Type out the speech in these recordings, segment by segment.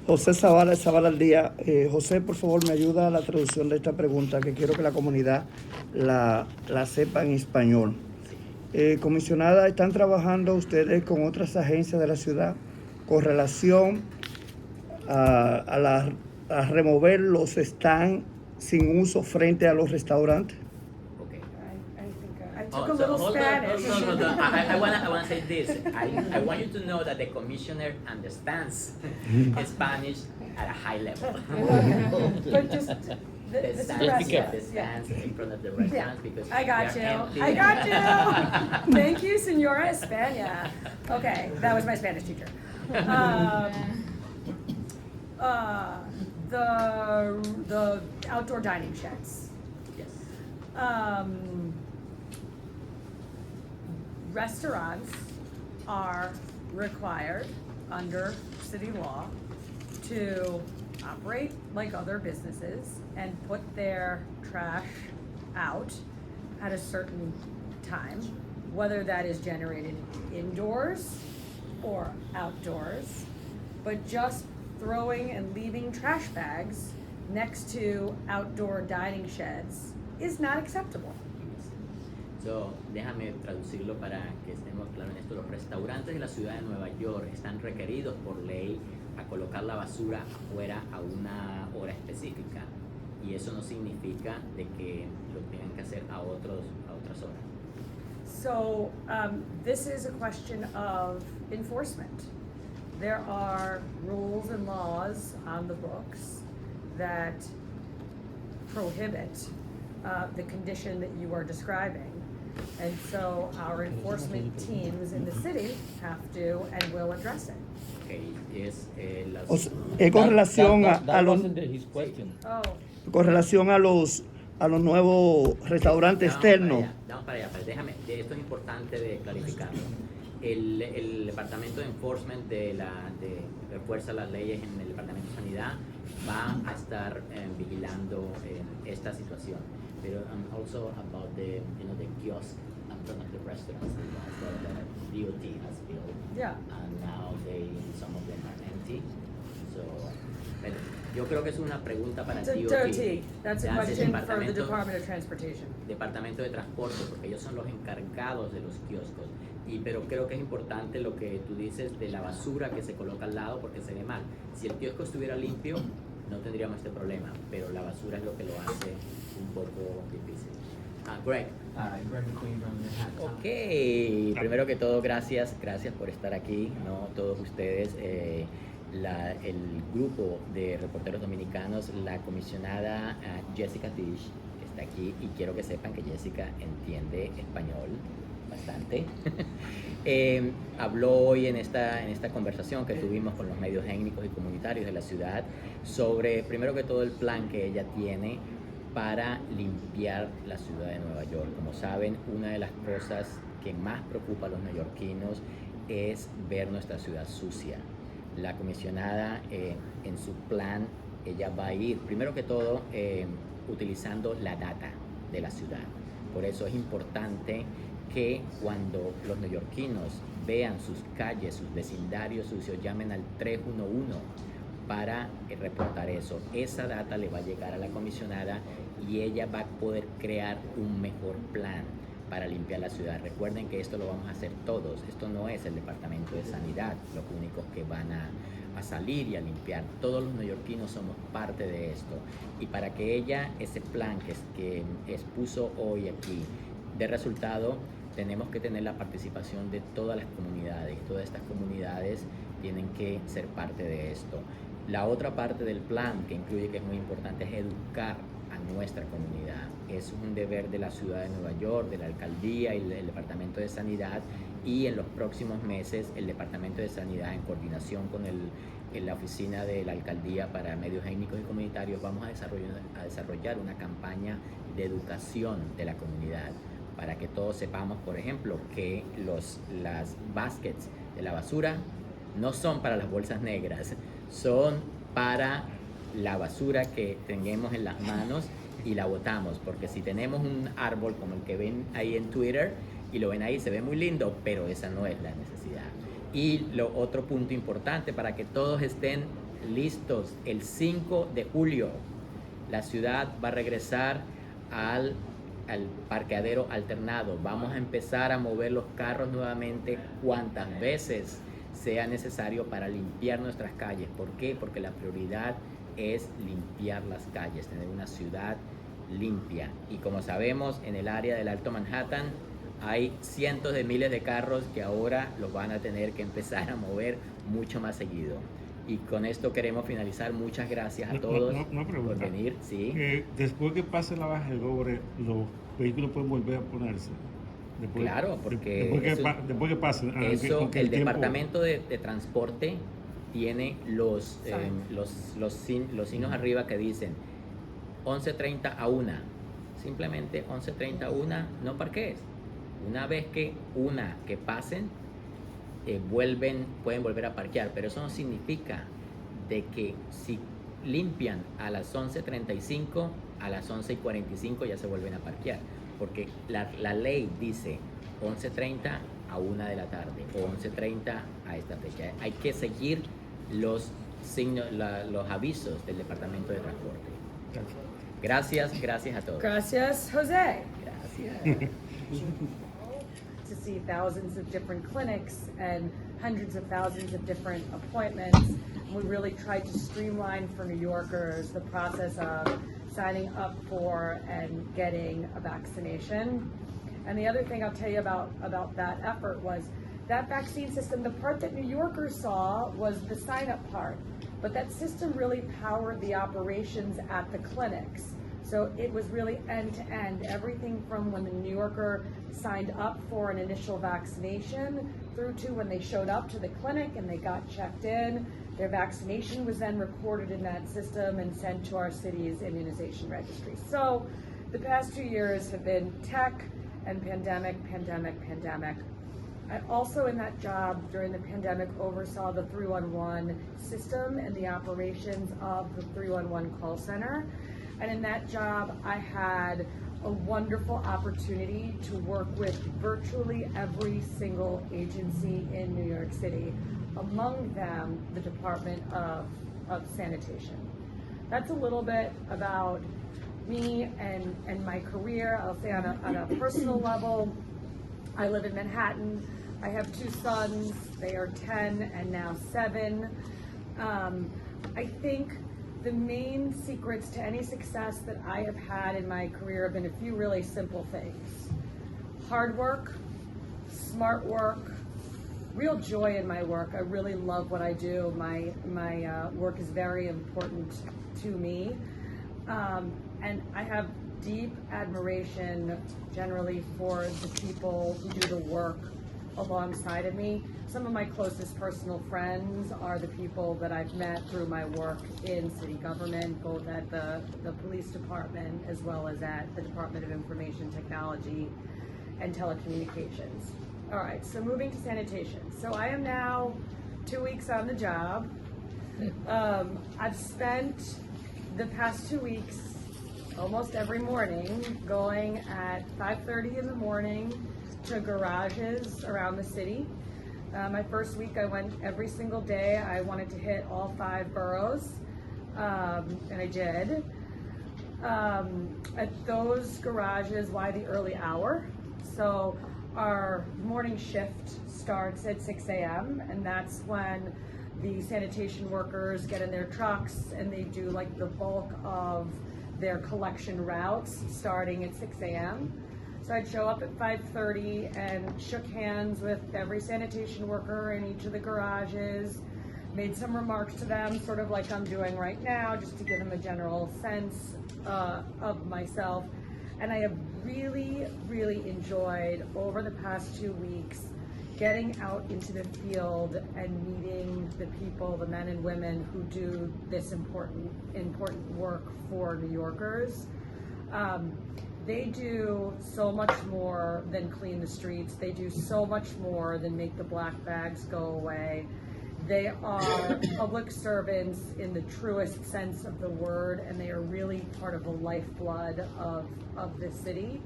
José Zabala, Zabala al día. José, por favor, me ayuda a la traducción de esta pregunta, que quiero que la comunidad la sepa en español. Comisionada, ¿están trabajando ustedes con otras agencias de la ciudad con relación a remover los están sin uso frente a los restaurantes? I took a little Spanish. No. I want to say this. I want you to know that the commissioner understands Spanish at a high level. But just the stands in front of the restaurants because I got they're you. empty. I got you. Thank you, Senora España. Okay, that was my Spanish teacher. The outdoor dining sheds. Yes. Restaurants are required under city law to operate like other businesses and put their trash out at a certain time, whether that is generated indoors or outdoors, but just throwing and leaving trash bags next to outdoor dining sheds is not acceptable. So, déjame traducirlo para que estemos claros en esto. Los restaurantes de la ciudad de Nueva York están requeridos por ley a colocar la basura afuera a una hora específica, y eso no significa de que lo tengan que hacer a otras horas. So this is a question of enforcement. There are rules and laws on the books that prohibit the condition that you are describing. And so our enforcement teams in the city have to and will address it. Okay, yes, Con relación a los con relación a los nuevos restaurantes externos. Vamos para allá, pero déjame, esto es importante de clarificarlo. El departamento de enforcement de refuerza las leyes en el departamento de sanidad va a estar vigilando esta situación. Pero also about the kiosk in front of the restaurants that the DOT has built. Yeah. And now some of them are empty. So, pero yo creo que es una pregunta para It's a DOT. DOT. That's a question for the Department of Transportation. Departamento de Transporte, porque ellos son los encargados de los kioscos. Pero creo que es importante lo que tú dices de la basura que se coloca al lado, porque se ve mal. Si el kiosco estuviera limpio, no tendríamos este problema, pero la basura es lo que lo hace un poco difícil. Greg. Greg McQueen from Manhattan. Ok, primero que todo, gracias por estar aquí, ¿no? Todos ustedes, el grupo de reporteros dominicanos, la comisionada Jessica Tisch, que está aquí, y quiero que sepan que Jessica entiende español bastante. Habló hoy en esta conversación que tuvimos con los medios técnicos y comunitarios de la ciudad sobre, primero que todo, el plan que ella tiene para limpiar la ciudad de Nueva York. Como saben, una de las cosas que más preocupa a los neoyorquinos es ver nuestra ciudad sucia. La comisionada, en su plan, ella va a ir, primero que todo, utilizando la data de la ciudad. Por eso es importante que cuando los neoyorquinos vean sus calles, sus vecindarios sucios, llamen al 311 para reportar eso. Esa data le va a llegar a la comisionada y ella va a poder crear un mejor plan para limpiar la ciudad. Recuerden que esto lo vamos a hacer todos. Esto no es el departamento de sanidad los únicos que van a salir y a limpiar. Todos los neoyorquinos somos parte de esto. Y para que ella, ese plan que expuso hoy aquí, dé resultado, tenemos que tener la participación de todas las comunidades. Todas estas comunidades tienen que ser parte de esto. La otra parte del plan que incluye, que es muy importante, es educar a nuestra comunidad. Es un deber de la ciudad de Nueva York, de la alcaldía y del departamento de sanidad, y en los próximos meses el departamento de sanidad, en coordinación con la oficina de la alcaldía para medios técnicos y comunitarios, vamos a desarrollar una campaña de educación de la comunidad para que todos sepamos, por ejemplo, que las baskets de la basura no son para las bolsas negras, son para la basura que tengamos en las manos y la botamos, porque si tenemos un árbol como el que ven ahí en Twitter y lo ven ahí, se ve muy lindo, pero esa no es la necesidad. Y lo otro punto importante para que todos estén listos. El 5 de julio la ciudad va a regresar al parqueadero alternado. Vamos a empezar a mover los carros nuevamente cuantas veces sea necesario para limpiar nuestras calles. ¿Por qué? Porque la prioridad es limpiar las calles, tener una ciudad limpia. Y como sabemos, en el área del Alto Manhattan hay cientos de miles de carros que ahora los van a tener que empezar a mover mucho más seguido. Y con esto queremos finalizar. Muchas gracias a todos por venir. ¿Sí? Después que pase la baja del cobre, los vehículos pueden volver a ponerse. Claro, porque después que pase. Eso, el departamento de transporte tiene los signos arriba que dicen 11:30 a 1. Simplemente 11:30 a 1, no parquees. Una vez que pasen, pueden volver a parquear, pero eso no significa de que si limpian a las 11:35, a las 11:45 ya se vuelven a parquear, porque la ley dice 11:30 a 1 de la tarde o 11:30 a esta fecha. Hay que seguir los signos, los avisos del Departamento de Transporte. Gracias a todos. Gracias, Jose. Gracias. To see thousands of different clinics and hundreds of thousands of different appointments. We really tried to streamline for New Yorkers the process of signing up for and getting a vaccination. And the other thing I'll tell you about that effort was that vaccine system, the part that New Yorkers saw was the sign-up part, but that system really powered the operations at the clinics. So it was really end-to-end, everything from when the New Yorker signed up for an initial vaccination through to when they showed up to the clinic and they got checked in. Their vaccination was then recorded in that system and sent to our city's immunization registry. So the past 2 years have been tech and pandemic. I also, in that job during the pandemic, oversaw the 311 system and the operations of the 311 call center. And in that job, I had a wonderful opportunity to work with virtually every single agency in New York City, among them the Department of Sanitation. That's a little bit about me and my career. I'll say on a personal level, I live in Manhattan. I have 2 sons. They are 10 and now 7. I think the main secrets to any success that I have had in my career have been a few really simple things. Hard work, smart work, real joy in my work. I really love what I do. My work is very important to me. And I have deep admiration generally for the people who do the work alongside of me. Some of my closest personal friends are the people that I've met through my work in city government, both at the police department as well as at the Department of Information Technology and Telecommunications. All right, so moving to sanitation. So I am now 2 weeks on the job. I've spent the past 2 weeks almost every morning going at 5:30 in the morning to garages around the city. My first week I went every single day. I wanted to hit all 5 boroughs, and I did. At those garages, why the early hour? So our morning shift starts at 6 a.m. and that's when the sanitation workers get in their trucks and they do like the bulk of their collection routes starting at 6 a.m. So I'd show up at 5:30 and shook hands with every sanitation worker in each of the garages, made some remarks to them, sort of like I'm doing right now, just to give them a general sense of myself. And I have really, really enjoyed over the past 2 weeks getting out into the field and meeting the people, the men and women who do this important work for New Yorkers. They do so much more than clean the streets. They do so much more than make the black bags go away. They are public servants in the truest sense of the word, and they are really part of the lifeblood of the city.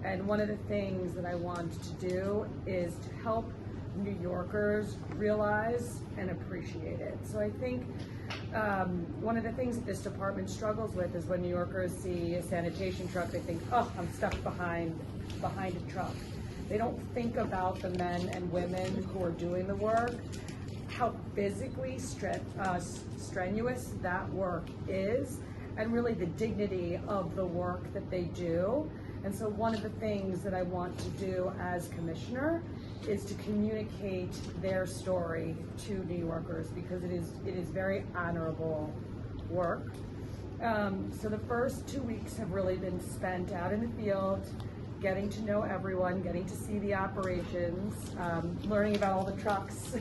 And one of the things that I want to do is to help New Yorkers realize and appreciate it. So I think one of the things that this department struggles with is when New Yorkers see a sanitation truck, they think, oh, I'm stuck behind a truck. They don't think about the men and women who are doing the work, how physically strenuous that work is, and really the dignity of the work that they do. And so one of the things that I want to do as commissioner is to communicate their story to New Yorkers, because it is very honorable work. So the first 2 weeks have really been spent out in the field, getting to know everyone, getting to see the operations, learning about all the trucks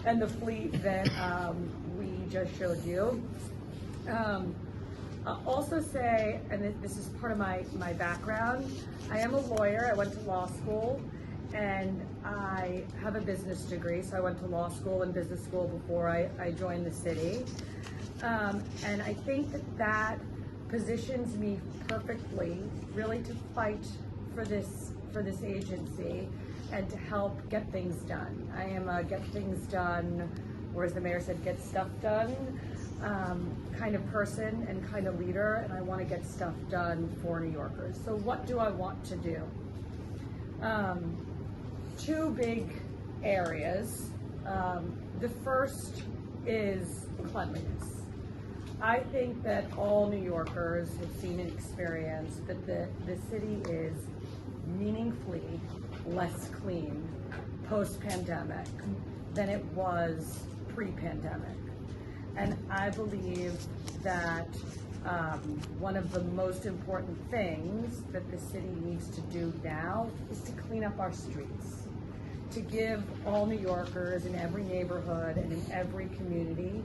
and the fleet that we just showed you. I'll also say, and this is part of my background, I am a lawyer. I went to law school, and I have a business degree, so I went to law school and business school before I joined the city. And I think that positions me perfectly, really, to fight for this agency and to help get things done. I am a get things done, or as the mayor said, get stuff done kind of person and kind of leader, and I want to get stuff done for New Yorkers. So what do I want to do? Two big areas. The first is cleanliness. I think that all New Yorkers have seen and experienced that the city is meaningfully less clean post-pandemic than it was pre-pandemic. And I believe that one of the most important things that the city needs to do now is to clean up our streets, to give all New Yorkers in every neighborhood and in every community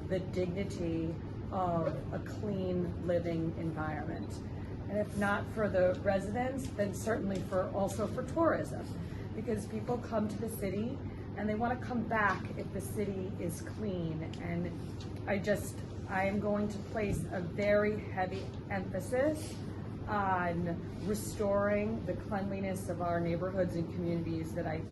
the dignity of a clean living environment. And if not for the residents, then certainly also for tourism, because people come to the city and they want to come back if the city is clean. And I am going to place a very heavy emphasis on restoring the cleanliness of our neighborhoods and communities that I